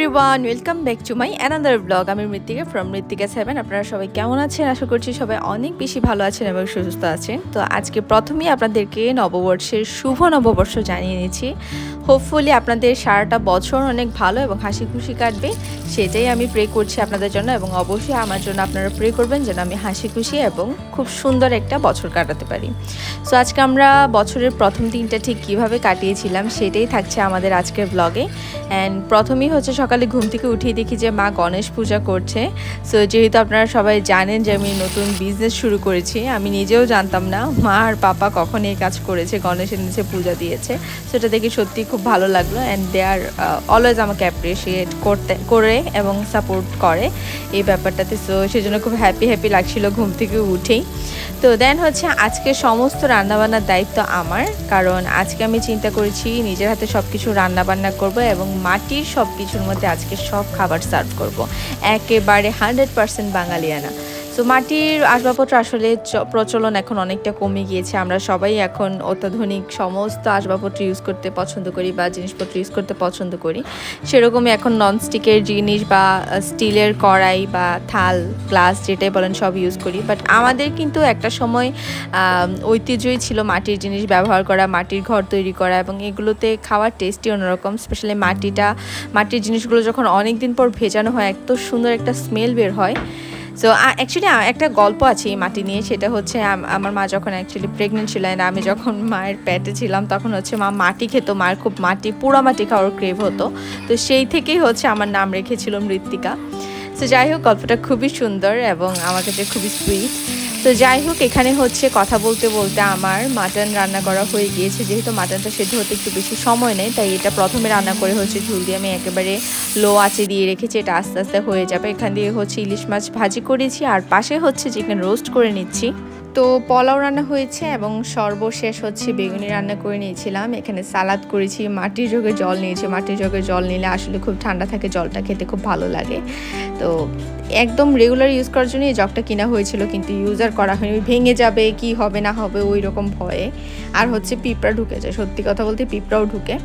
Everyone, welcome back to my another blog. আমি মৃত্তিকা from মৃত্তিকা 7। আপনারা সবাই কেমন আছেন? আশা করছি সবাই অনেক বেশি ভালো আছেন এবং সুস্থ আছেন। তো আজকে প্রথমেই আপনাদেরকে নববর্ষের শুভ নববর্ষ জানিয়ে নিচ্ছি। হোপফুলি আপনাদের সারাটা বছর অনেক ভালো এবং হাসি খুশি কাটবে, সেটাই আমি প্রে করছি আপনাদের জন্য। এবং অবশ্যই আমার জন্য আপনারা প্রে করবেন যেন আমি হাসি খুশি এবং খুব সুন্দর একটা বছর কাটাতে পারি। সো আজকে আমরা বছরের প্রথম দিনটা ঠিক কীভাবে কাটিয়েছিলাম সেটাই থাকছে আমাদের আজকের ব্লগে। অ্যান্ড প্রথমেই হচ্ছে সকালে ঘুম থেকে উঠিয়ে দেখি যে মা গণেশ পূজা করছে। সো যেহেতু আপনারা সবাই জানেন যে আমি নতুন বিজনেস শুরু করেছি, আমি নিজেও জানতাম না মা আর পাপা কখন এই কাজ করেছে, গণেশের নিচে পূজা দিয়েছে। সো এটা দেখে সত্যি খুব ভালো লাগলো। অ্যান্ড দে আর অলওয়েজ আমাকে অ্যাপ্রিসিয়েট করে এবং সাপোর্ট করে এই ব্যাপারটাতে। সো সেজন্য খুব হ্যাপি লাগছিল ঘুম থেকে উঠেই। তো দেন হচ্ছে আজকে সমস্ত রান্নাবান্নার দায়িত্ব আমার, কারণ আজকে আমি চিন্তা করেছি নিজের হাতে সব কিছু রান্নাবান্না করব এবং মাটির সব কিছুর মধ্যে আজকে সব খাবার সার্ভ করব, একেবারে 100% বাঙালিয়ানা। সো মাটির আসবাবপত্র আসলে প্রচলন এখন অনেকটা কমে গিয়েছে। আমরা সবাই এখন অত্যাধুনিক সমস্ত আসবাবপত্র ইউজ করতে পছন্দ করি বা জিনিসপত্র ইউজ করতে পছন্দ করি। সেরকমই এখন ননস্টিকের জিনিস বা স্টিলের কড়াই বা থাল গ্লাস যেটাই বলেন সব ইউজ করি। বাট আমাদের কিন্তু একটা সময় ঐতিহ্যই ছিল মাটির জিনিস ব্যবহার করা, মাটির ঘর তৈরি করা, এবং এগুলোতে খাওয়ার টেস্টই অন্যরকম। স্পেশালি মাটির জিনিসগুলো যখন অনেক দিন পর ভেজানো হয় এত সুন্দর একটা স্মেল বের হয়। সো অ্যাকচুয়ালি একটা গল্প আছে এই মাটি নিয়ে। সেটা হচ্ছে আমার মা যখন অ্যাকচুয়ালি প্রেগনেন্ট ছিল, আমি যখন মায়ের পেটে ছিলাম তখন হচ্ছে মা মাটি খেত, মায়ের খুব পোড়া মাটি খাওয়ার ক্রেভ হতো। তো সেই থেকেই হচ্ছে আমার নাম রেখেছিল মৃত্তিকা। সো যাই হোক, গল্পটা খুবই সুন্দর এবং আমার কাছে খুবই সুইট। তো যাই হোক, এখানে হচ্ছে কথা বলতে বলতে আমার মাটন রান্না করা হয়ে গিয়েছে। যেহেতু মাটনটা সেদ্ধ হতে একটু বেশি সময় নেয়, তাই এটা প্রথমে রান্না করে হচ্ছে ঝুল দিয়ে আমি একেবারে লো আঁচে দিয়ে রেখেছি। এটা আস্তে আস্তে হয়ে যাবে। এখান দিয়ে হচ্ছে ইলিশ মাছ ভাজি করেছি আর পাশে হচ্ছে চিকেন রোস্ট করে নিচ্ছি। তো পোলাও রান্না হয়েছে এবং সর্বশেষ হচ্ছে বেগুনি রান্না করে নিয়েছিলাম। এখানে সালাদ করেছি, মাটির জগে জল নিয়েছি। মাটির জগে জল নিলে আসলে খুব ঠান্ডা থাকে, জলটা খেতে খুব ভালো লাগে। তো একদম রেগুলার ইউজ করার জন্য এই জগটা কিনা হয়েছিল, কিন্তু ইউজ আর করা হয়নি। ভেঙে যাবে কি হবে না হবে ওই রকম ভয়ে। আর হচ্ছে পিঁপড়া ঢুকে যায়, সত্যি কথা বলতে পিঁপড়াও ঢুকে।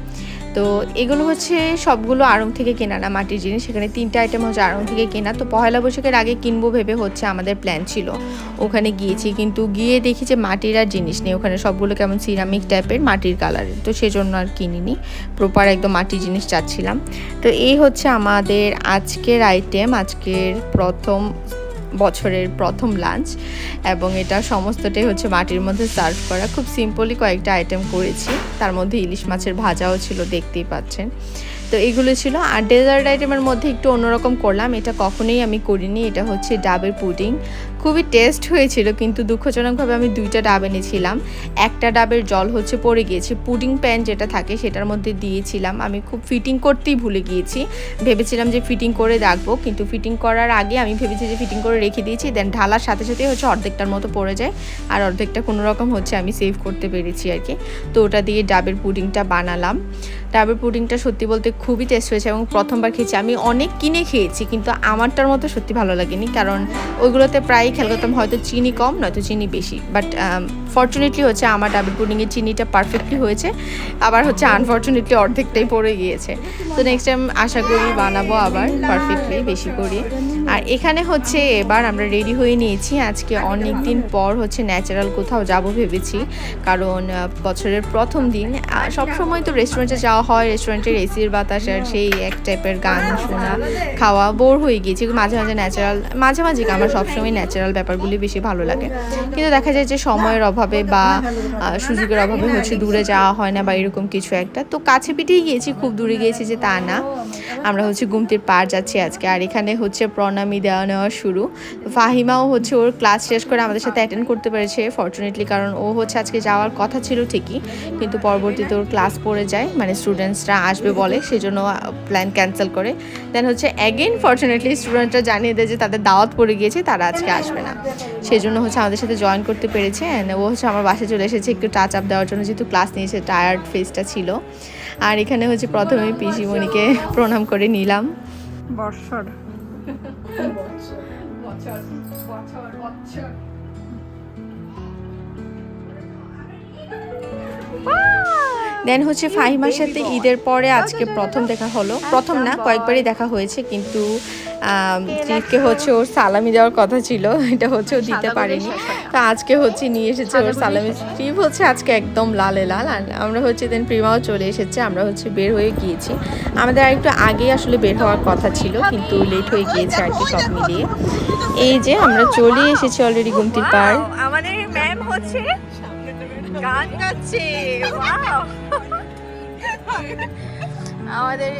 তো এগুলো হচ্ছে সবগুলো আড়ং থেকে কেনা না মাটির জিনিস। সেখানে 3টা আইটেম হচ্ছে আড়ং থেকে কেনা। তো পহেলা বৈশাখের আগে কিনবো ভেবে হচ্ছে আমাদের প্ল্যান ছিল, ওখানে গিয়েছি, কিন্তু গিয়ে দেখি যে মাটির আর জিনিস নেই ওখানে। সবগুলো কেমন সিরামিক টাইপের, মাটির কালারের। তো সেজন্য আর কিনিনি, প্রপার একদম মাটির জিনিস চাচ্ছিলাম। তো এই হচ্ছে আমাদের আজকের আইটেম, আজকের বছরের প্রথম লাঞ্চ। এবং এটা সমস্তটাই হচ্ছে মাটির মধ্যে সার্ভ করা। খুব সিম্পলি কয়েকটা আইটেম করেছি, তার মধ্যে ইলিশ মাছের ভাজাও ছিল, দেখতেই পাচ্ছেন। তো এগুলো ছিল। আর ডেজার্ট আইটেমের মধ্যে একটু অন্যরকম করলাম, এটা কখনোই আমি করিনি। এটা হচ্ছে ডাবের পুডিং। খুবই টেস্ট হয়েছিল, কিন্তু দুঃখজনকভাবে আমি 2টা ডাব এনেছিলাম। একটা ডাবের জল হচ্ছে পড়ে গিয়েছে, পুডিং প্যান যেটা থাকে সেটার মধ্যে দিয়েছিলাম। আমি খুব ফিটিং করতেই ভুলে গিয়েছি। ভেবেছিলাম যে ফিটিং করে রাখবো, কিন্তু ফিটিং করার আগে আমি ভেবেছি যে ফিটিং করে রেখে দিয়েছি, দেন ঢালার সাথে সাথে হচ্ছে অর্ধেকটার মতো পড়ে যায়, আর অর্ধেকটা কোনো রকম হচ্ছে আমি সেভ করতে পেরেছি আর কি। তো ওটা দিয়ে ডাবের পুডিংটা বানালাম। ডাবের পুডিংটা সত্যি বলতে খুবই টেস্ট হয়েছে এবং প্রথমবার খেয়েছি। আমি অনেক কিনে খেয়েছি, কিন্তু আমারটার মতো সত্যি ভালো লাগেনি, কারণ ওইগুলোতে প্রায়ই খেয়াল করতাম হয়তো চিনি কম নয়তো চিনি বেশি। বাট ফর্চুনেটলি হচ্ছে আমার ডাবের পুডিংয়ের চিনিটা পারফেক্টলি হয়েছে, আবার হচ্ছে আনফর্চুনেটলি অর্ধেকটাই পড়ে গিয়েছে। তো নেক্সট টাইম আশা করি বানাবো আবার পারফেক্টলি বেশি করি। আর এখানে হচ্ছে এবার আমরা রেডি হয়ে নিয়েছি। আজকে অনেক দিন পর হচ্ছে ন্যাচারাল কোথাও যাব ভেবেছি, কারণ বছরের প্রথম দিন। সবসময় তো রেস্টুরেন্টে যাওয়া হয়, রেস্টুরেন্টের এসির বাতাস আর সেই এক টাইপের গান শোনা খাওয়া বোর হয়ে গিয়েছি। মাঝে মাঝে আমার সবসময় ন্যাচারাল ব্যাপারগুলি বেশি ভালো লাগে, কিন্তু দেখা যায় যে সময়ের অভাবে বা সুযোগের অভাবে হচ্ছে দূরে যাওয়া হয় না বা এরকম কিছু একটা। তো কাছে পিঠেই গিয়েছি, খুব দূরে গিয়েছি যে তা না। আমরা হচ্ছে গুমতির পাড় যাচ্ছি আজকে। আর এখানে হচ্ছে প্রণামী নেওয়া শুরু। ফাহিমাও হচ্ছে ওর ক্লাস শেষ করে আমাদের সাথে অ্যাটেন্ড করতে পেরেছে ফর্চুনেটলি, কারণ ও হচ্ছে আজকে যাওয়ার কথা ছিল ঠিকই, কিন্তু পরবর্তীতে ওর ক্লাস পড়ে যায়, মানে স্টুডেন্টসরা আসবে বলে, সেজন্য প্ল্যান ক্যান্সেল করে। দেন হচ্ছে অ্যাগেন ফর্চুনেটলি স্টুডেন্টরা জানিয়ে দেয় যে তাদের দাওয়াত পড়ে গিয়েছে, তারা আজকে আসবে না। সেজন্য হচ্ছে আমাদের সাথে জয়েন করতে পেরেছে। অ্যান্ড ও হচ্ছে আমার বাসায় চলে এসেছে একটু টাচ আপ দেওয়ার জন্য, যেহেতু ক্লাস নিয়েছে, টায়ার্ড ফেসটা ছিল। আর এখানে হচ্ছে প্রথমে পিসিমণিকে প্রণাম করে নিলাম। বর্ষর দেন হচ্ছে ফাহিমার সাথে ঈদের পরে আজকে প্রথম দেখা হলো, প্রথম না কয়েকবারই দেখা হয়েছে, কিন্তু ট্রিপকে হচ্ছে ওর সালামি দেওয়ার কথা ছিল, এটা হচ্ছে ও দিতে পারেনি। তো আজকে হচ্ছে নিয়ে এসেছে ওর সালামি। ট্রিপ হচ্ছে আজকে একদম লালে লাল। আর আমরা হচ্ছে দেন প্রিমাও চলে এসেছে, আমরা হচ্ছে বের হয়ে গিয়েছি। আমাদের আর একটু আগে আসলে বের হওয়ার কথা ছিল, কিন্তু লেট হয়ে গিয়েছে আর কি সব মিলিয়ে। এই যে আমরা চলে এসেছি অলরেডি গুমতির পাড়। আমাদের ম্যাম হচ্ছে গান গাচ্ছে, আমাদের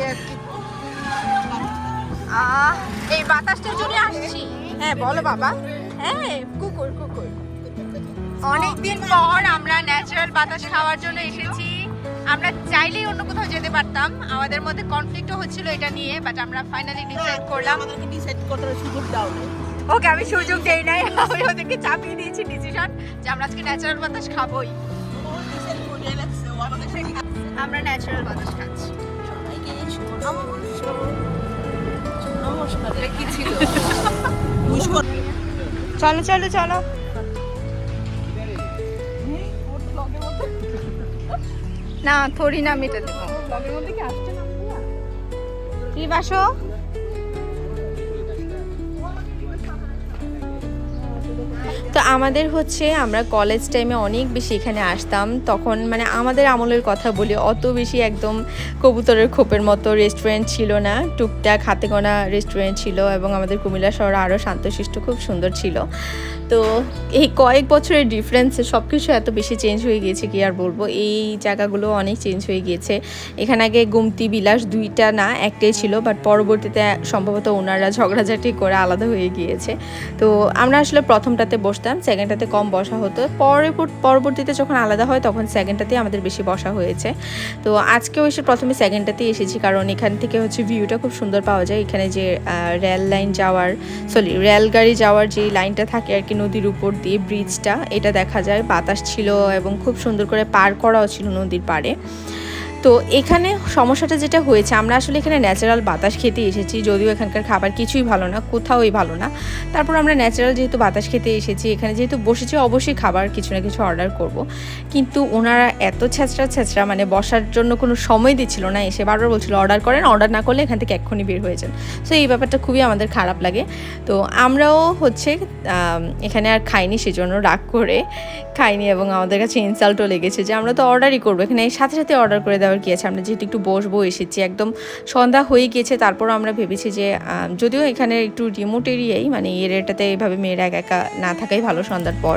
এই বাতাসটার জন্য আসছি। হ্যাঁ বলো বাবা। হ্যাঁ কুকুর কুকুর। অনেকদিন পর আমরা ন্যাচারাল বাতাস খাওয়ার জন্য এসেছি। আমরা চাইলেই অন্য কোথাও যেতে পারতাম, আমাদের মধ্যে কনফ্লিক্টও হচ্ছিল এটা নিয়ে, বাট আমরা ফাইনালি ডিসাইড করলাম। আমাদেরকে ডিসাইড করার সুযোগ দাও না। ওকে, আমি সুযোগ দেই নাই, আমি ওদেরকে চাপিয়ে দিয়েছি ডিসিশন যে আমরা আজকে ন্যাচারাল বাতাস খাবোই। আমরা ন্যাচারাল বাতাস খাচ্ছি। চলো চলো চলো। না থোড়ি না মেটে দেবো। কি বাসো? তো আমাদের হচ্ছে আমরা কলেজ টাইমে অনেক বেশি এখানে আসতাম, তখন মানে আমাদের আমলের কথা বলি, অত বেশি একদম কবুতরের খোপের মতো রেস্টুরেন্ট ছিল না, টুকটাক হাতে গোনা রেস্টুরেন্ট ছিল, এবং আমাদের কুমিল্লা শহর আরও শান্তশিষ্ট খুব সুন্দর ছিল। তো এই কয়েক বছরের ডিফারেন্সে সব কিছু এত বেশি চেঞ্জ হয়ে গিয়েছে কি আর বলবো, এই জায়গাগুলো অনেক চেঞ্জ হয়ে গিয়েছে। এখানে আগে গুমতি বিলাস দুইটা না একটাই ছিল, বাট পরবর্তীতে সম্ভবত ওনারা ঝগড়াঝাটি করে আলাদা হয়ে গিয়েছে। তো আমরা আসলে প্রথমটাতে বসতাম, সেকেন্ডটাতে কম বসা হতো, পরবর্তীতে যখন আলাদা হয় তখন সেকেন্ডটাতে আমাদের বেশি বসা হয়েছে। তো আজকেও এসে প্রথমে সেকেন্ডটাতেই এসেছি, কারণ এখান থেকে হচ্ছে ভিউটা খুব সুন্দর পাওয়া যায়। এখানে যে রেলগাড়ি যাওয়ার যে লাইনটা থাকে আর কি, নদীর উপর দিয়ে ব্রিজটা, এটা দেখা যায়। বাতাস ছিল এবং খুব সুন্দর করে পার করাও ছিল নদীর পাড়ে। তো এখানে সমস্যাটা যেটা হয়েছে, আমরা আসলে এখানে ন্যাচারাল বাতাস খেতে এসেছি, যদিও এখানকার খাবার কিছুই ভালো না, কোথাওই ভালো না। তারপর আমরা ন্যাচারাল যেহেতু বাতাস খেতে এসেছি, এখানে যেহেতু বসেছি, অবশ্যই খাবার কিছু না কিছু অর্ডার করব। কিন্তু ওনারা এত ছ্যাঁচড়া মানে বসার জন্য কোনো সময় দিচ্ছিল না, এসে বারবার বলছিল অর্ডার করেন, অর্ডার না করলে এখান থেকে এক্ষুনি বের হয়ে যান। সো এই ব্যাপারটা খুবই আমাদের খারাপ লাগে। তো আমরাও হচ্ছে এখানে আর খাইনি, সেজন্য রাগ করে খাইনি, এবং আমাদের কাছে ইনসাল্টও লেগেছে যে আমরা তো অর্ডারই করবো, এখানে সাথে সাথে অর্ডার করে দেওয়ার কি আছে, আমরা যেহেতু একটু বসবো এসেছি, একদম সন্ধ্যা হয়ে গিয়েছে। তারপর আমরা ভেবেছি যে যদিও এখানে একটু রিমোট এরিয়াই, মানে এই এরিয়াটাতে এইভাবে মেয়েরা একা একা না থাকাই ভালো সন্ধ্যার পর,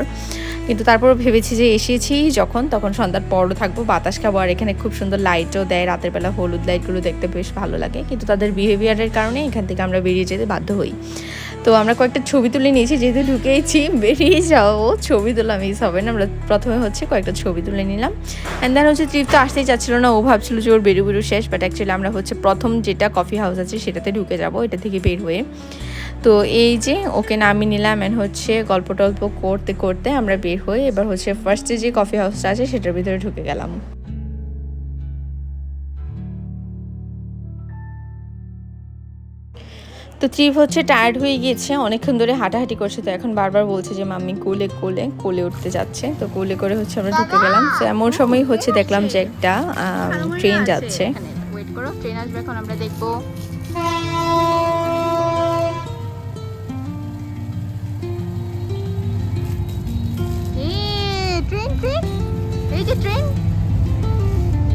কিন্তু তারপরও ভেবেছি যে এসেছি যখন, তখন সন্ধ্যার পরও থাকবো, বাতাস খাবো। আর এখানে খুব সুন্দর লাইটও দেয় রাতের বেলা, হলুদ লাইটগুলো দেখতে বেশ ভালো লাগে, কিন্তু তাদের বিহেভিয়ারের কারণে এখান থেকে আমরা বেরিয়ে যেতে বাধ্য হই। তো আমরা কয়েকটা ছবি তুলে নিয়েছি, যেহেতু ঢুকেইছি, বেরিয়ে যাও, ছবি তোলা মিস হবে না। আমরা প্রথমে হচ্ছে কয়েকটা ছবি তুলে নিলাম, অ্যান্ড দেন হচ্ছে ট্রিপ তো আসতেই চাচ্ছিল না, ও ভাবছিল যে ওর বেরু শেষ, বাট অ্যাকচুয়ালি আমরা হচ্ছে প্রথম যেটা কফি হাউস আছে সেটাতে ঢুকে যাব, এটা থেকে বের হয়ে। তো এই যে ওকে নামিয়ে নিলাম, অ্যান্ড হচ্ছে গল্প টল্প করতে করতে আমরা বের হই। এবার হচ্ছে ফার্স্টে যে কফি হাউসটা আছে সেটার ভিতরে ঢুকে গেলাম। তো ট্রিপ হচ্ছে টায়ার্ড হয়ে গিয়েছে, অনেকক্ষণ ধরে হাঁটাহাঁটি করছে, তো এখন বারবার বলছে যে মাম্মি কোলে কোলে কোলে উঠতে যাচ্ছে। তো কোলে করে হচ্ছে আমরা ঢুকে গেলাম। তো এমন সময় হচ্ছে দেখলাম যে একটা ট্রেন যাচ্ছে। ওয়েট করো, ট্রেন আসবে, এখন আমরা দেখবো। ট্রেন ট্রেন, এই যে ট্রেন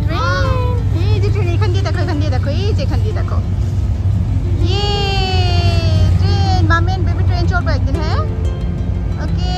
ট্রেন, এই যে ট্রেন, এখান দিয়ে দেখো, এখান দিয়ে দেখো, এই যে এখান দিয়ে দেখো, train, mummy and baby train চলবে একদিন। হ্যাঁ ওকে।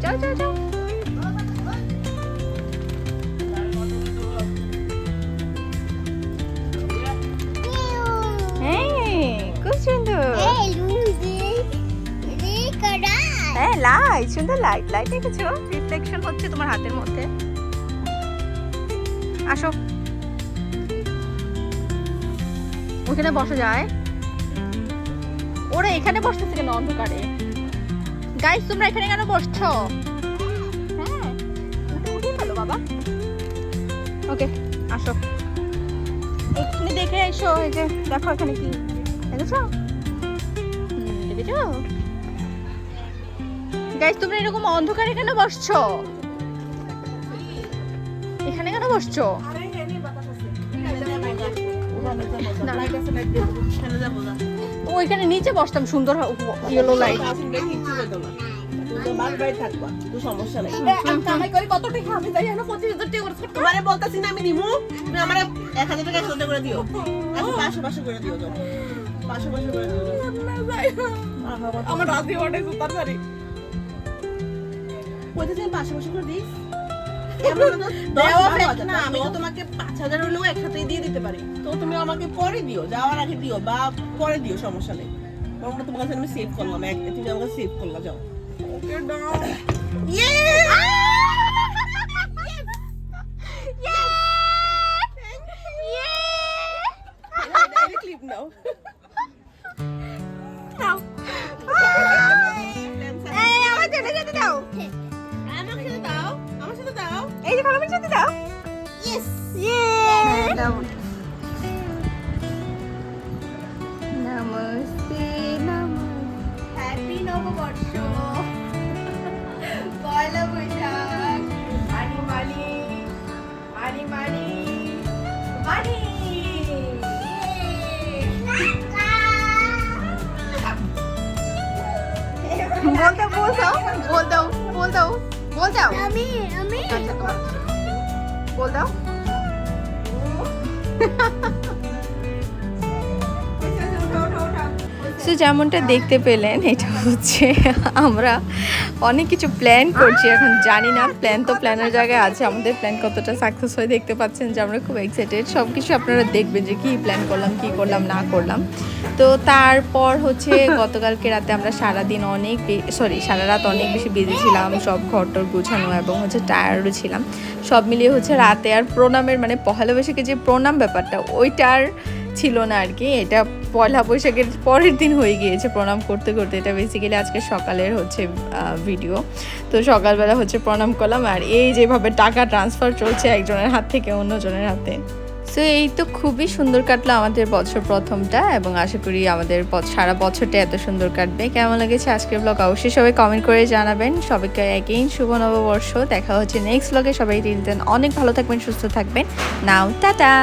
যাও যাও যাও। খুব সুন্দর। হ্যাঁ লাইট, সুন্দর লাইট, লাইট দেখেছো, রিফ্লেকশন হচ্ছে তোমার হাতের মধ্যে। আসো, ওখানে বসা যায়। ওরা এখানে বসতেছে কেন অন্ধকারে? গাইস তোমরা এখানে কেন বসছো? হ্যাঁ উঠে গেল বাবা। ওকে আসো এখানে দেখে এসো। এই যে দেখো এখানে কি দেখেছো? দেখেছো গাইস তোমরা এরকম অন্ধকারে কেন বসছো? এখানে কেন বসছো? ওইখানে নিচে বসতাম, সুন্দর ইয়েলো লাইট। আমার রাতে অর্ডার তাড়াতাড়ি আমি তো তোমাকে 5,000 হলেও একসাথে দিয়ে দিতে পারি, তো তুমি আমাকে পরে দিও, যাওয়ার আগে দিও বা পরে দিও, সমস্যা নেই। তোমার কাছে আমি সেভ করলাম, তুমি আমাকে সেভ করলা, যাও। ওকে দাও। ক্লিপ নাও। এই যে খালামের সাথে দাও। ইয়েস দাও। নমস্তে হ্যাপি নববর্ষ, পয়লা বৈশাখ। মানি মানি মানি মানি মানি। বল দাও আমি বল দাও। সো যেমনটা দেখতে পেলেন, এটা হচ্ছে আমরা অনেক কিছু প্ল্যান করছি, এখন জানি না প্ল্যান তো প্ল্যানের জায়গায় আছে, আমাদের প্ল্যান কতটা সাকসেস হয় দেখতে পাচ্ছেন যে আমরা খুব এক্সাইটেড। সব কিছু আপনারা দেখবেন যে কী প্ল্যান করলাম, কী করলাম না করলাম। তো তারপর হচ্ছে গতকালকে রাতে আমরা সারা রাত অনেক বেশি বিজি ছিলাম, সব ঘরটর গুছানো এবং হচ্ছে টায়ার্ডও ছিলাম, সব মিলিয়ে হচ্ছে রাতে আর প্রণামের মানে পহেলা বৈশাখে যে প্রণাম ব্যাপারটা ওইটার ছিল না আর কি। এটা পয়লা বৈশাখের পরের দিন হয়ে গিয়েছে প্রণাম করতে করতে। এটা বেসিক্যালি আজকে সকালের হচ্ছে ভিডিও। তো সকালবেলা হচ্ছে প্রণাম করলাম, আর এই যেভাবে টাকা ট্রান্সফার চলছে একজনের হাত থেকে অন্যজনের হাতে। সো এই তো খুবই সুন্দর কাটলো আমাদের বছর প্রথমটা, এবং আশা করি আমাদের সারা বছরটা এত সুন্দর কাটবে। কেমন লেগেছে আজকের ব্লগ অবশ্যই সবাই কমেন্ট করে জানাবেন। সবাইকে অ্যাগেইন শুভ নববর্ষ, দেখা হচ্ছে নেক্সট ব্লগে। সবাই অনেক ভালো থাকবেন, সুস্থ থাকবেন। নাও টাটা।